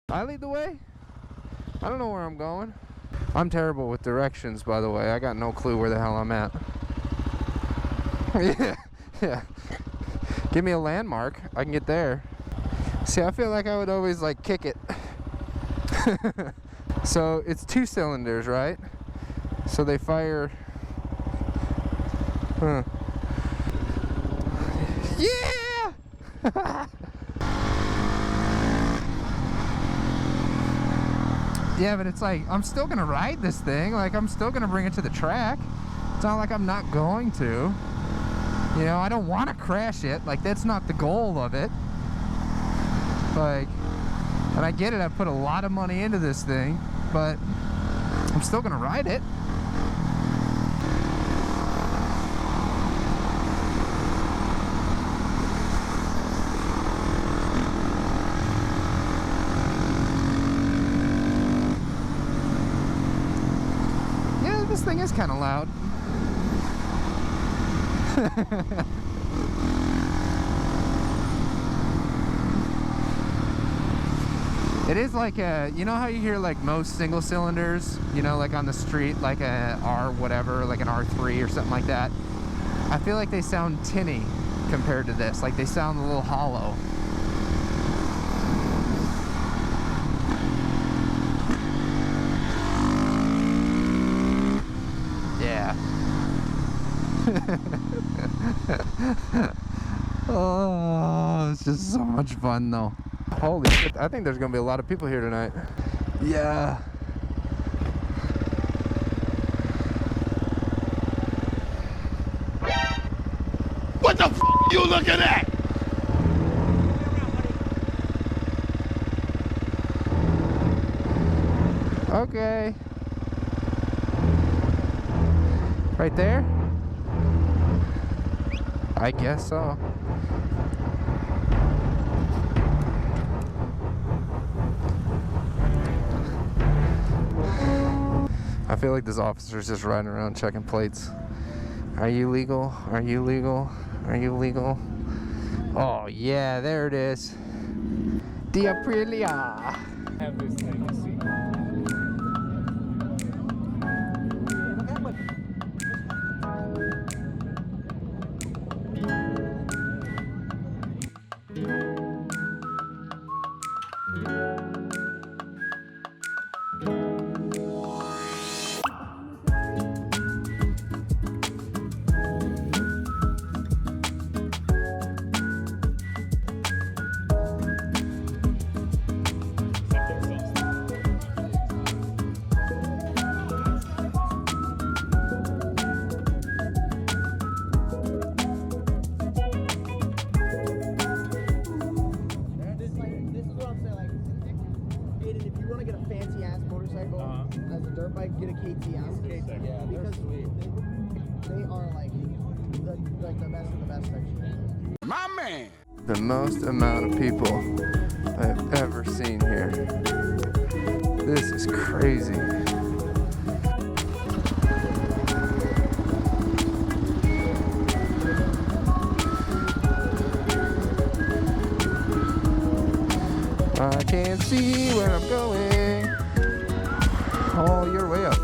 I lead the way? I don't know where I'm going. I'm terrible with directions, by the way. I got no clue where the hell I'm at. Yeah. Give me a landmark. I can get there. See, I feel like I would always like kick it. So it's 2 cylinders, right? So they fire. Huh. Yeah! Yeah, but it's like, I'm still gonna ride this thing. Like, I'm still gonna bring it to the track. It's not like I'm not going to. You know, I don't want to crash it. Like, that's not the goal of it. Like, and I get it, I put a lot of money into this thing, but I'm still gonna ride it. This thing is kind of loud. It is like a, you know how you hear like most single cylinders, you know, like on the street, like a R whatever, like an R3 or something like that. I feel like they sound tinny compared to this. Like they sound a little hollow. Oh, it's just so much fun though. Holy shit, I think there's gonna be a lot of people here tonight. Yeah. What the f you looking at? Okay. Right there? I guess so. I feel like this officer's just riding around checking plates. Are you legal? Are you legal? Are you legal? Oh yeah, there it is. The Aprilia. Have this thing, see. As a dirt bike, get a KTM. Yeah, because they are like the best of the best section. My man! The most amount of people I've ever seen here. This is crazy. I can't see where I'm going. Oh, you're way up.